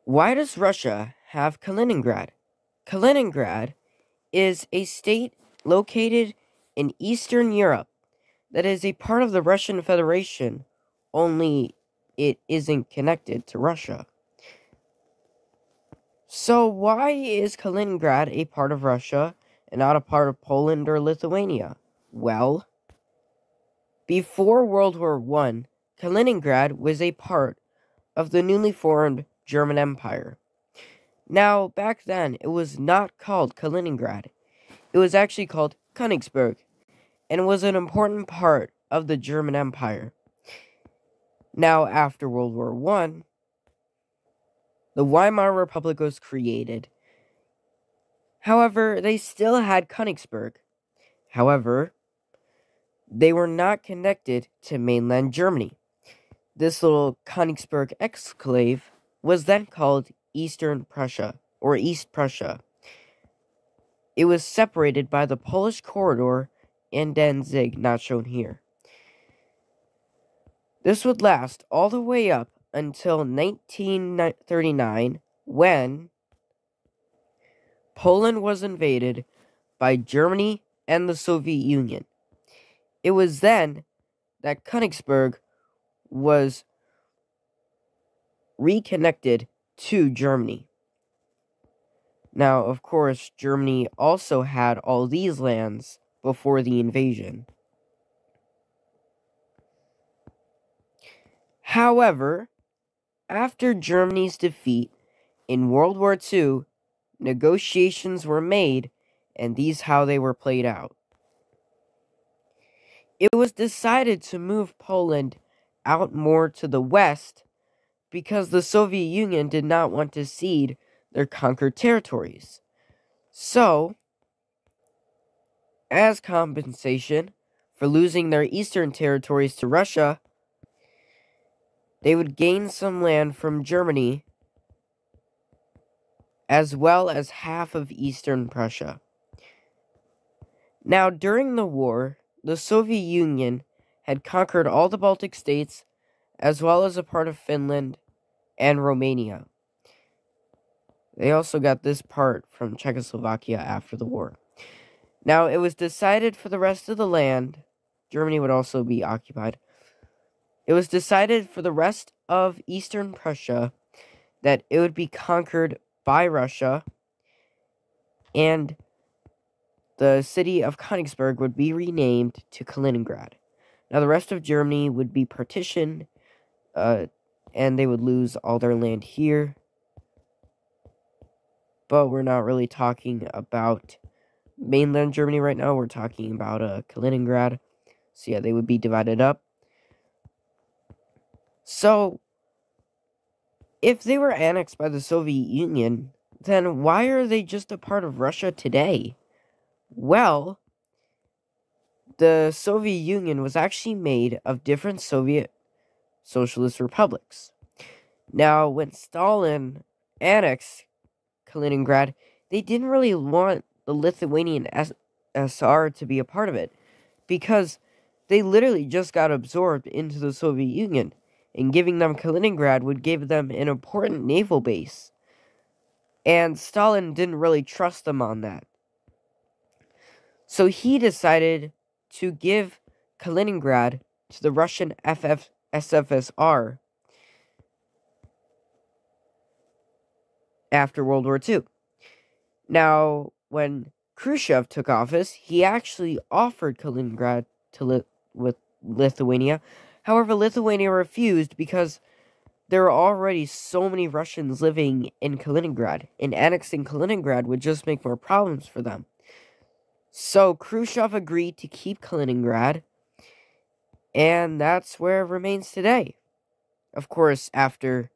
Why does Russia have Kaliningrad? Kaliningrad is a state located in Eastern Europe that is a part of the Russian Federation, only it isn't connected to Russia. So why is Kaliningrad a part of Russia and not a part of Poland or Lithuania? Well, before World War I, Kaliningrad was a part of the newly formed German Empire. Now, back then, it was not called Kaliningrad. It was actually called Königsberg, and was an important part of the German Empire. Now, after World War I, the Weimar Republic was created. However, they still had Königsberg. However, they were not connected to mainland Germany. This little Königsberg exclave was then called Eastern Prussia, or East Prussia. It was separated by the Polish corridor and Danzig, not shown here. This would last all the way up until 1939, when Poland was invaded by Germany and the Soviet Union. It was then that Königsberg was reconnected to Germany. Now, of course, Germany also had all these lands before the invasion. However, after Germany's defeat in World War II, negotiations were made, and these how they were played out. It was decided to move Poland out more to the west because the Soviet Union did not want to cede their conquered territories. So, as compensation for losing their eastern territories to Russia, they would gain some land from Germany, as well as half of eastern Prussia. Now, during the war, the Soviet Union had conquered all the Baltic states, as well as a part of Finland and Romania. They also got this part from Czechoslovakia after the war. Now, it was decided for the rest of the land, Germany would also be occupied. It was decided for the rest of Eastern Prussia that it would be conquered by Russia, and the city of Königsberg would be renamed to Kaliningrad. Now, the rest of Germany would be partitioned, and they would lose all their land here. But we're not really talking about mainland Germany right now. We're talking about Kaliningrad. So yeah, they would be divided up. So, if they were annexed by the Soviet Union, then why are they just a part of Russia today? Well, the Soviet Union was actually made of different Soviet socialist republics. Now, when Stalin annexed Kaliningrad, they didn't really want the Lithuanian SR to be a part of it, because they literally just got absorbed into the Soviet Union, and giving them Kaliningrad would give them an important naval base. And Stalin didn't really trust them on that. So he decided to give Kaliningrad to the Russian SFSR after World War II. Now, when Khrushchev took office, he actually offered Kaliningrad to Lithuania. However, Lithuania refused because there are already so many Russians living in Kaliningrad, and annexing Kaliningrad would just make more problems for them. So Khrushchev agreed to keep Kaliningrad, and that's where it remains today. Of course, after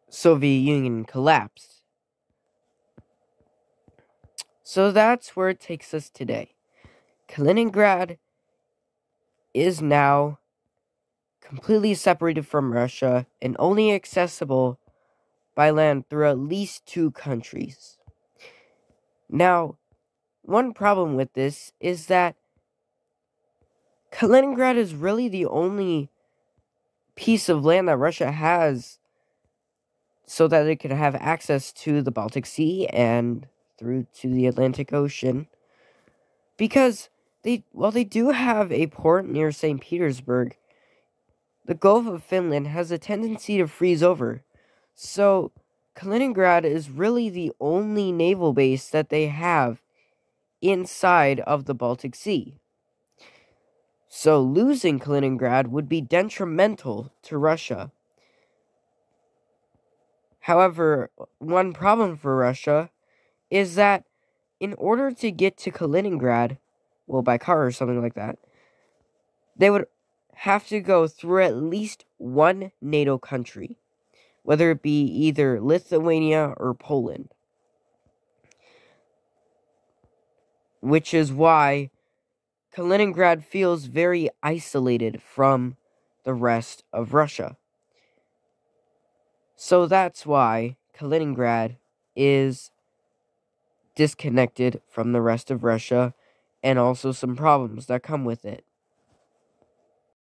Soviet Union collapsed. So that's where it takes us today. Kaliningrad is now completely separated from Russia and only accessible by land through at least 2 countries. Now, one problem with this is that Kaliningrad is really the only piece of land that Russia has so that it could have access to the Baltic Sea and through to the Atlantic Ocean. Because while they do have a port near St. Petersburg, the Gulf of Finland has a tendency to freeze over. So Kaliningrad is really the only naval base that they have inside of the Baltic Sea. So losing Kaliningrad would be detrimental to Russia. However, one problem for Russia is that in order to get to Kaliningrad, well, by car or something like that, they would have to go through at least one NATO country, whether it be either Lithuania or Poland. Which is why Kaliningrad feels very isolated from the rest of Russia. So that's why Kaliningrad is disconnected from the rest of Russia, and also some problems that come with it.